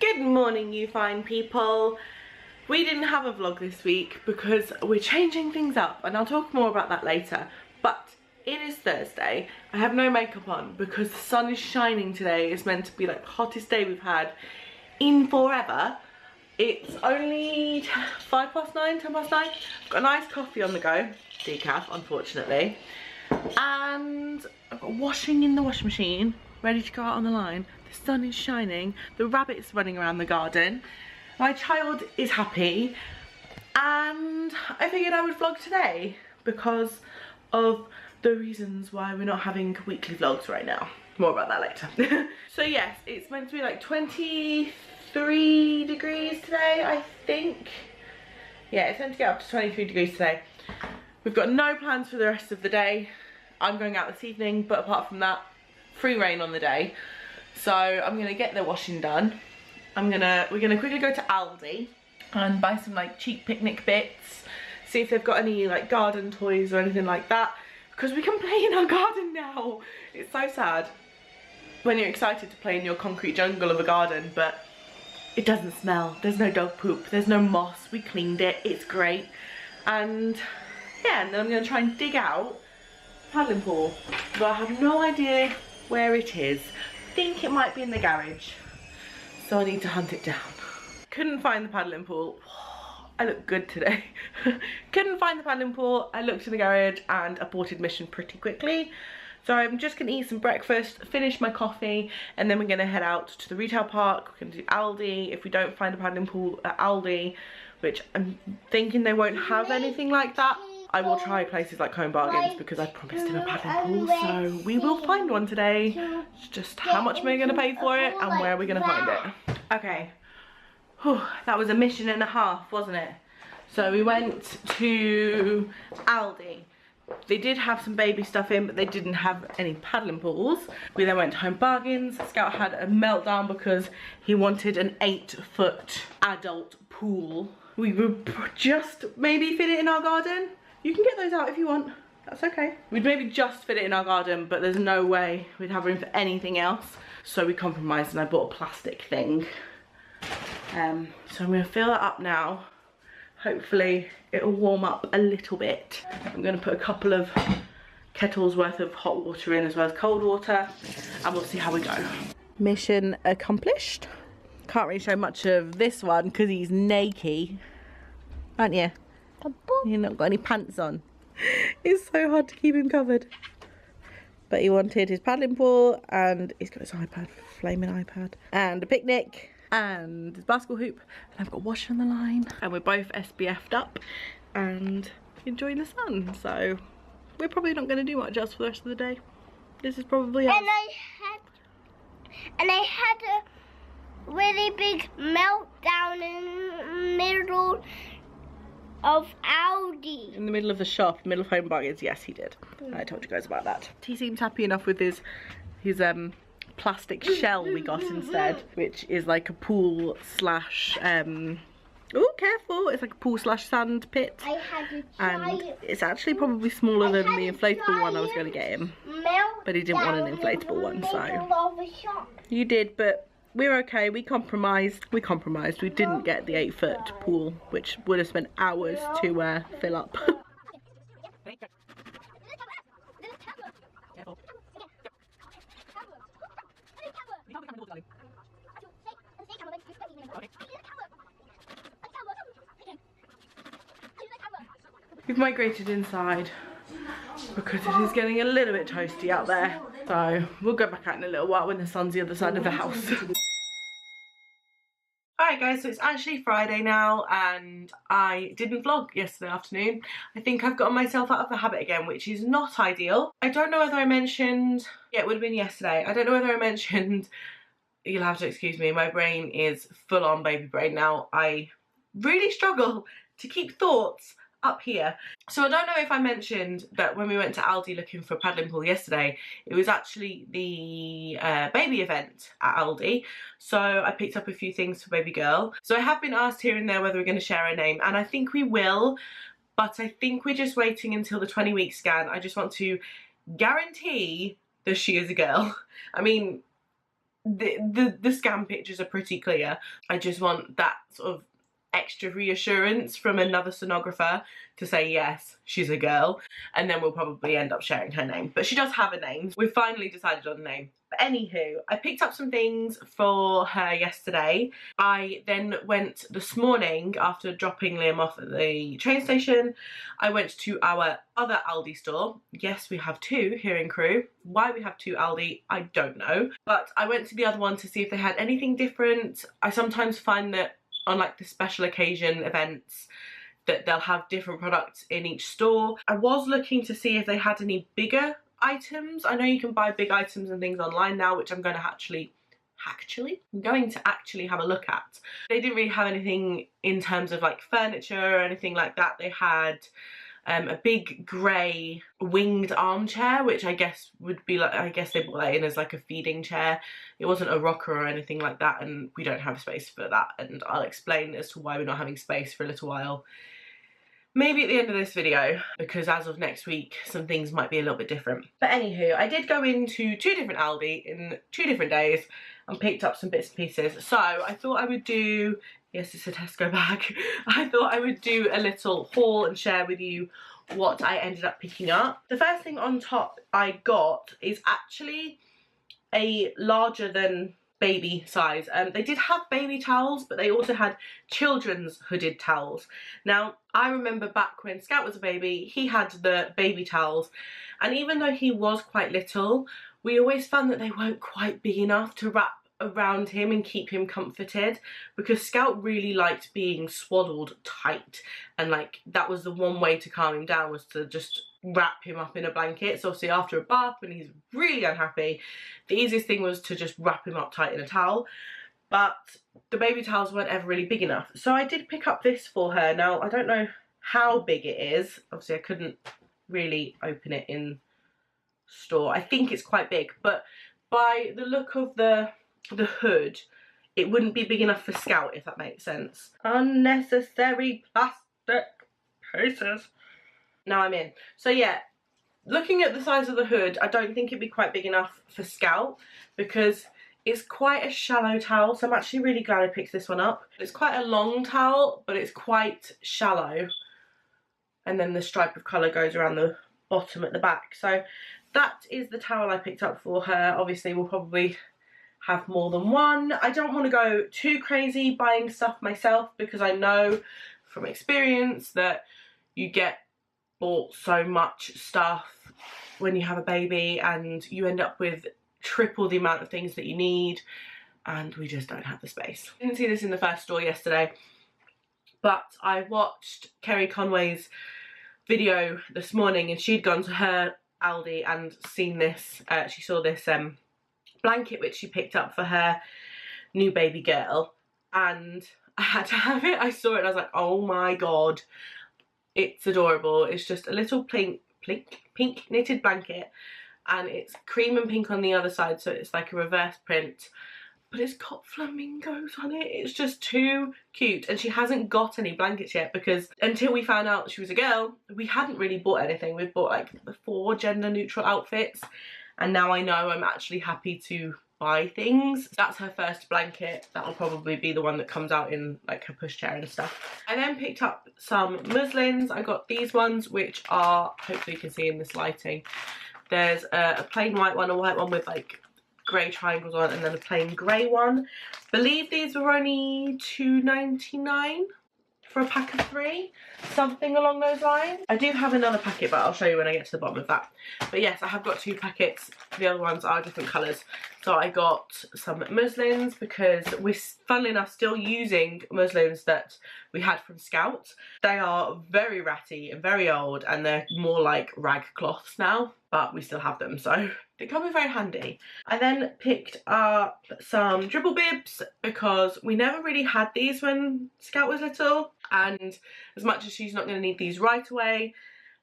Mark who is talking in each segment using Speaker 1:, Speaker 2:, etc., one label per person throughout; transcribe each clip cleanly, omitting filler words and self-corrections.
Speaker 1: Good morning, you fine people. We didn't have a vlog this week because we're changing things up, and I'll talk more about that later. But it is Thursday. I have no makeup on because the sun is shining today. It's meant to be like the hottest day we've had in forever. It's only 9:05, 9:10. I've got a nice coffee on the go, decaf unfortunately, and I've got washing in the washing machine, ready to go out on the line. The sun is shining, the rabbit's running around the garden, my child is happy, and I figured I would vlog today because of the reasons why we're not having weekly vlogs right now. More about that later. So yes, it's meant to be like 23 degrees today, I think. Yeah, it's meant to get up to 23 degrees today. We've got no plans for the rest of the day. I'm going out this evening, but apart from that, free reign on the day. So I'm gonna get the washing done. We're gonna quickly go to Aldi and buy some like cheap picnic bits, see if they've got any like garden toys or anything like that, because we can play in our garden now. It's so sad when you're excited to play in your concrete jungle of a garden, but it doesn't smell, there's no dog poop, there's no moss, we cleaned it, it's great. And yeah, and then I'm gonna try and dig out paddling pool, but I have no idea where it is. I think it might be in the garage, so I need to hunt it down. Couldn't find the paddling pool. I look good today. Couldn't find the paddling pool. I looked in the garage and aborted mission pretty quickly. So I'm just gonna eat some breakfast, finish my coffee, and then we're gonna head out to the retail park. We're gonna do Aldi. If we don't find a paddling pool at Aldi, which I'm thinking they won't have anything like that, I will try places like Home Bargains because I promised him a paddling pool, so we will find one today. It's just how much we're going to pay for it and where we're going to find it. Okay, whew, that was a mission and a half, wasn't it? So we went to Aldi. They did have some baby stuff in, but they didn't have any paddling pools. We then went to Home Bargains. Scout had a meltdown because he wanted an 8-foot adult pool. We would just maybe fit it in our garden. You can get those out if you want, that's okay. We'd maybe just fit it in our garden, but there's no way we'd have room for anything else. So we compromised and I bought a plastic thing. So I'm gonna fill that up now. Hopefully it'll warm up a little bit. I'm gonna put a couple of kettles worth of hot water in as well as cold water, and we'll see how we go. Mission accomplished. Can't really show much of this one because he's naked, aren't you? You've not got any pants on. It's so hard to keep him covered. But he wanted his paddling pool, and he's got his iPad, flaming iPad, and a picnic, and his basketball hoop, and I've got wash on the line, and we're both SPF'd up and enjoying the sun. So we're probably not going to do much else for the rest of the day. This is probably us.
Speaker 2: And I had a really big meltdown in the middle of Aldi.
Speaker 1: In the middle of the shop, middle of Home Bargains, yes he did. I told you guys about that. He seems happy enough with his plastic shell we got instead, which is like a pool slash, oh careful, it's like a pool slash sand pit.
Speaker 2: I had a
Speaker 1: and it's actually probably smaller than the inflatable one I was going to get him. But he didn't want an inflatable one, so. You did, but we're okay, we compromised. We didn't get the 8-foot pool, which would have spent hours to fill up. We've migrated inside because it is getting a little bit toasty out there. So we'll go back out in a little while when the sun's the other side of the house. Alright guys, so it's actually Friday now and I didn't vlog yesterday afternoon. I think I've gotten myself out of the habit again, which is not ideal. I don't know whether I mentioned, yeah, it would have been yesterday. I don't know whether I mentioned, you'll have to excuse me, my brain is full on baby brain now. I really struggle to keep thoughts up here. So I don't know if I mentioned that when we went to Aldi looking for a paddling pool yesterday, it was actually the baby event at Aldi. So I picked up a few things for baby girl. So I have been asked here and there whether we're going to share her name, and I think we will, but I think we're just waiting until the 20-week scan. I just want to guarantee that she is a girl. I mean, the scan pictures are pretty clear. I just want that sort of extra reassurance from another sonographer to say yes, she's a girl, and then we'll probably end up sharing her name. But she does have a name. We've finally decided on a name. But anywho, I picked up some things for her yesterday. I then went this morning, after dropping Liam off at the train station, I went to our other Aldi store. Yes, we have two here in Crewe. Why we have two Aldi, I don't know. But I went to the other one to see if they had anything different. I sometimes find that on like the special occasion events that they'll have different products in each store. I was looking to see if they had any bigger items. I know you can buy big items and things online now, which I'm going to actually have a look at. They didn't really have anything in terms of like furniture or anything like that. They had a big grey winged armchair, which I guess would be like, I guess they brought that in as like a feeding chair. It wasn't a rocker or anything like that, and we don't have space for that, and I'll explain as to why we're not having space for a little while. Maybe at the end of this video, because as of next week, some things might be a little bit different. But anywho, I did go into two different Aldi in 2 different days and picked up some bits and pieces. So I thought I would do, yes, it's a Tesco bag. I thought I would do a little haul and share with you what I ended up picking up. The first thing on top I got is actually a larger than baby size. They did have baby towels, but they also had children's hooded towels. Now, I remember back when Scout was a baby, he had the baby towels, and even though he was quite little, we always found that they weren't quite big enough to wrap around him and keep him comforted, because Scout really liked being swaddled tight, and like that was the one way to calm him down, was to just wrap him up in a blanket. So obviously after a bath, when he's really unhappy, the easiest thing was to just wrap him up tight in a towel. But the baby towels weren't ever really big enough, so I did pick up this for her. Now, I don't know how big it is. Obviously I couldn't really open it in store. I think it's quite big, but by the look of the hood, it wouldn't be big enough for Scout, if that makes sense. Unnecessary plastic pieces. Now I'm in. So yeah, looking at the size of the hood, I don't think it'd be quite big enough for Scout, because it's quite a shallow towel. So I'm actually really glad I picked this one up. It's quite a long towel, but it's quite shallow, and then the stripe of colour goes around the bottom at the back. So that is the towel I picked up for her. Obviously we'll probably have more than one. I don't want to go too crazy buying stuff myself, because I know from experience that you get bought so much stuff when you have a baby and you end up with triple the amount of things that you need, and we just don't have the space. I didn't see this in the first store yesterday, but I watched Kerry Conway's video this morning, and she'd gone to her Aldi and seen this. She saw this blanket which she picked up for her new baby girl, and I had to have it. I saw it and I was like, oh my god, it's adorable. It's just a little pink knitted blanket, and it's cream and pink on the other side, so it's like a reverse print, but it's got flamingos on it. It's just too cute. And she hasn't got any blankets yet, because until we found out she was a girl, we hadn't really bought anything. We've bought like 4 gender neutral outfits, and now I know I'm actually happy to buy things. That's her first blanket. That'll probably be the one that comes out in like her pushchair and stuff. I then picked up some muslins. I got these ones, which are, hopefully you can see in this lighting, there's a plain white one, a white one with like grey triangles on, and then a plain grey one. I believe these were only £2.99 for a pack of 3, something along those lines. I do have another packet, but I'll show you when I get to the bottom of that. But yes, I have got 2 packets. The other ones are different colours. So I got some muslins, because we're, funnily enough, still using muslins that we had from Scout. They are very ratty and very old, and they're more like rag cloths now, but we still have them, so they come in very handy. I then picked up some dribble bibs, because we never really had these when Scout was little, and as much as she's not going to need these right away,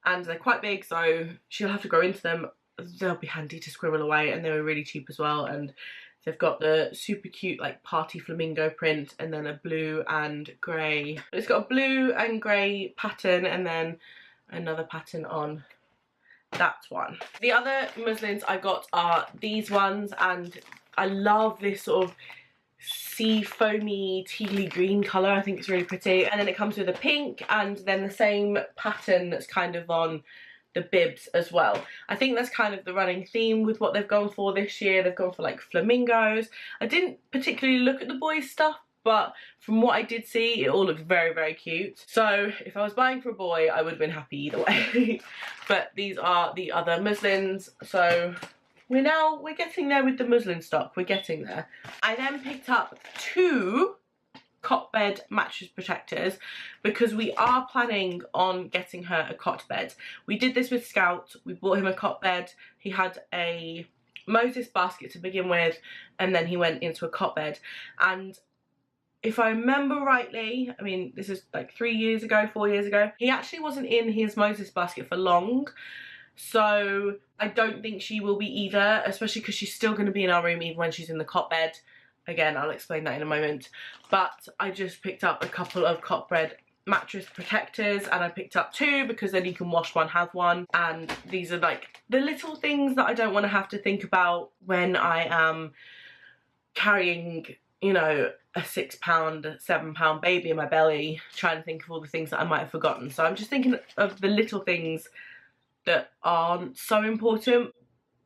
Speaker 1: and they're quite big, so she'll have to grow into them, they'll be handy to squirrel away, and they were really cheap as well. And they've got the super cute like party flamingo print, and then a blue and grey. It's got a blue and grey pattern, and then another pattern on that one. The other muslins I got are these ones, and I love this sort of sea foamy tealy green colour. I think it's really pretty. And then it comes with a pink and then the same pattern that's kind of on the bibs as well. I think that's kind of the running theme with what they've gone for this year. They've gone for like flamingos. I didn't particularly look at the boys stuff, but from what I did see, it all looked very, very cute. So if I was buying for a boy, I would have been happy either way. But these are the other muslins. So we're getting there with the muslin stock. We're getting there. I then picked up 2 cot bed mattress protectors because we are planning on getting her a cot bed. We did this with Scout. We bought him a cot bed. He had a Moses basket to begin with, and then he went into a cot bed. And if I remember rightly, I mean, this is like 3 years ago, 4 years ago, he actually wasn't in his Moses basket for long. So I don't think she will be either, especially because she's still going to be in our room even when she's in the cot bed. Again, I'll explain that in a moment. But I just picked up a couple of cot bed mattress protectors, and I picked up 2 because then you can wash one, have one. And these are like the little things that I don't want to have to think about when I am carrying, you know, a 6 pound, 7 pound baby in my belly, trying to think of all the things that I might have forgotten. So I'm just thinking of the little things that aren't so important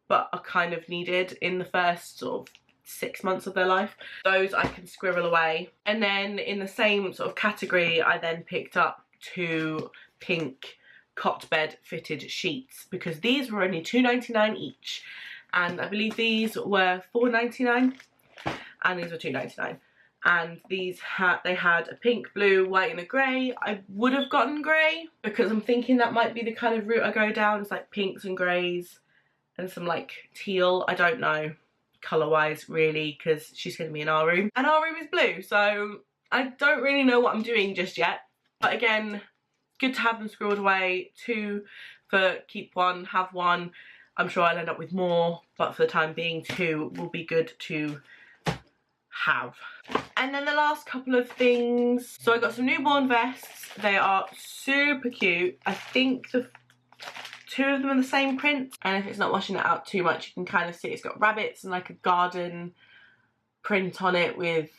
Speaker 1: but are kind of needed in the first sort of 6 months of their life. Those I can squirrel away. And then in the same sort of category, I then picked up 2 pink cot bed fitted sheets because these were only £2.99 each, and I believe these were £4.99 and these were £2.99. And these they had a pink, blue, white and a grey. I would have gotten grey because I'm thinking that might be the kind of route I go down. It's like pinks and greys and some like teal. I don't know colour wise really because she's going to be in our room and our room is blue, so I don't really know what I'm doing just yet. But again, good to have them squirreled away. 2 for keep one, have one. I'm sure I'll end up with more, but for the time being 2 will be good to have. And then the last couple of things, so I got some newborn vests. They are super cute. I think the 2 of them are the same print, and if it's not washing it out too much, you can kind of see it's got rabbits and like a garden print on it with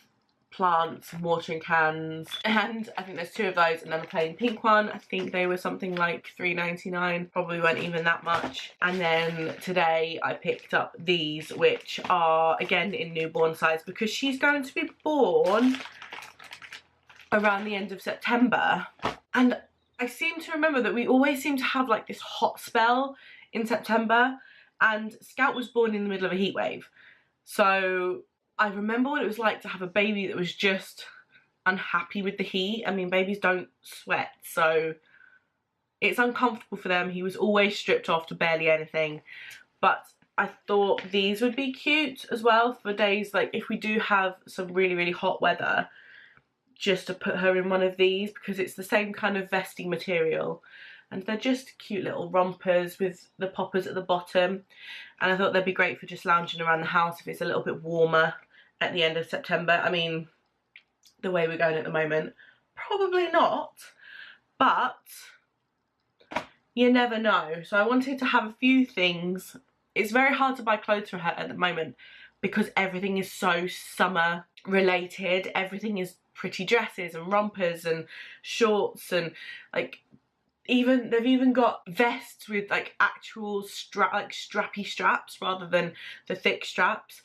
Speaker 1: plants and watering cans. And I think there's 2 of those, and then a plain pink one. I think they were something like £3.99, probably weren't even that much. And then today I picked up these, which are again in newborn size because she's going to be born around the end of September. And I seem to remember that we always seem to have like this hot spell in September, and Scout was born in the middle of a heat wave. So I remember what it was like to have a baby that was just unhappy with the heat. I mean, babies don't sweat, so it's uncomfortable for them. He was always stripped off to barely anything. But I thought these would be cute as well for days like if we do have some really, really hot weather, just to put her in one of these because it's the same kind of vesting material. And they're just cute little rompers with the poppers at the bottom. And I thought they'd be great for just lounging around the house if it's a little bit warmer at the end of September. I mean, the way we're going at the moment, probably not, but you never know. So I wanted to have a few things. It's very hard to buy clothes for her at the moment because everything is so summer related. Everything is pretty dresses and rompers and shorts, and like they've even got vests with like actual strappy straps rather than the thick straps.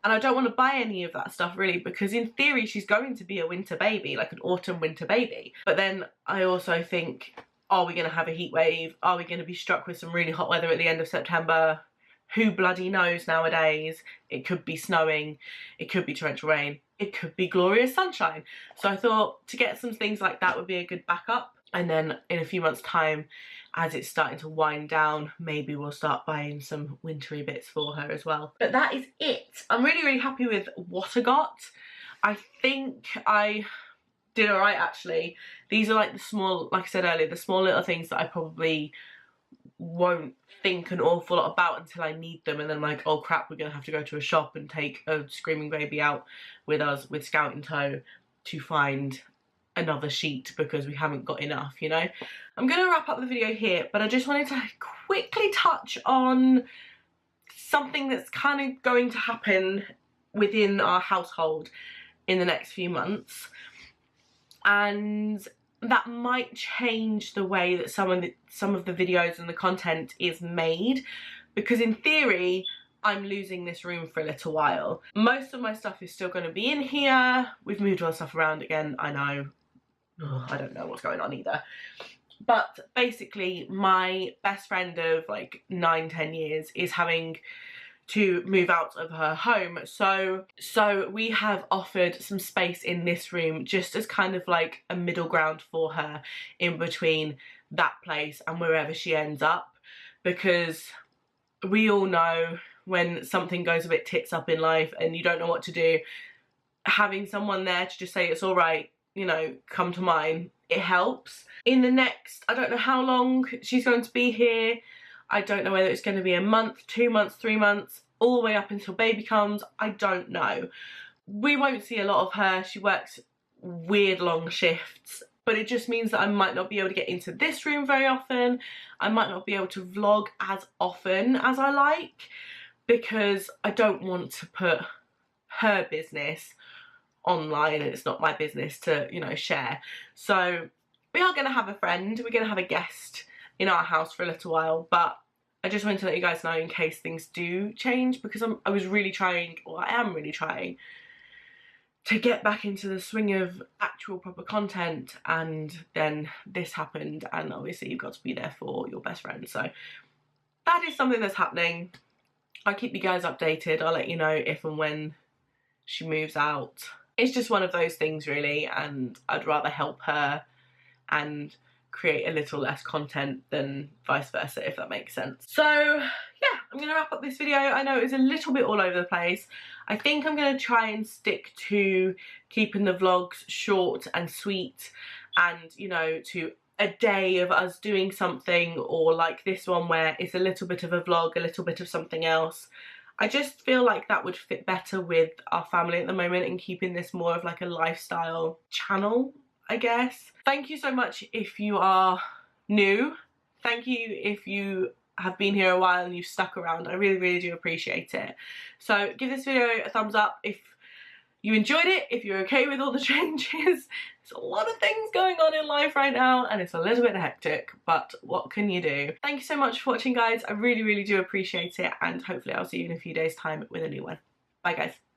Speaker 1: And I don't want to buy any of that stuff really because in theory she's going to be a winter baby, like an autumn winter baby. But then I also think, are we going to have a heat wave? Are we going to be struck with some really hot weather at the end of September? Who bloody knows nowadays? It could be snowing, it could be torrential rain, it could be glorious sunshine. So I thought to get some things like that would be a good backup. And then in a few months' time, as it's starting to wind down, maybe we'll start buying some wintry bits for her as well. But that is it. I'm really, really happy with what I got. I think I did alright actually. These are like the small, like I said earlier, the small little things that I probably won't think an awful lot about until I need them, and then I'm like, oh crap, we're gonna have to go to a shop and take a screaming baby out with us with Scout in tow to find another sheet because we haven't got enough, you know. I'm gonna wrap up the video here, but I just wanted to quickly touch on something that's kind of going to happen within our household in the next few months, and that might change the way that some of the videos and the content is made, because in theory I'm losing this room for a little while. Most of my stuff is still going to be in here. We've moved all the stuff around again, I know. I don't know what's going on either. But basically my best friend of like 9-10 years is having to move out of her home, so we have offered some space in this room just as kind of like a middle ground for her in between that place and wherever she ends up, because we all know when something goes a bit tits up in life and you don't know what to do, having someone there to just say it's all right, you know, come to mine, it helps. In the next, I don't know how long she's going to be here. I don't know whether it's going to be a month, 2 months, 3 months, all the way up until baby comes. I don't know. We won't see a lot of her. She works weird long shifts, but it just means that I might not be able to get into this room very often. I might not be able to vlog as often as I like, because I don't want to put her business online and it's not my business to, you know, share. So we are going to have a friend, we're going to have a guest in our house for a little while, but I just wanted to let you guys know in case things do change, because I was really trying, or I am really trying, to get back into the swing of actual proper content, and then this happened, and obviously you've got to be there for your best friend. So that is something that's happening. I'll keep you guys updated. I'll let you know if and when she moves out. It's just one of those things really, and I'd rather help her and create a little less content than vice versa, if that makes sense. So yeah, I'm gonna wrap up this video. I know it was a little bit all over the place. I think I'm gonna try and stick to keeping the vlogs short and sweet, and you know, to a day of us doing something, or like this one where it's a little bit of a vlog, a little bit of something else. I just feel like that would fit better with our family at the moment, and keeping this more of like a lifestyle channel, I guess. Thank you so much if you are new. Thank you if you have been here a while and you've stuck around. I really, really do appreciate it. So give this video a thumbs up if you enjoyed it, if you're okay with all the changes. There's a lot of things going on in life right now and it's a little bit hectic, but what can you do? Thank you so much for watching, guys. I really, really do appreciate it, and hopefully I'll see you in a few days' time with a new one. Bye, guys.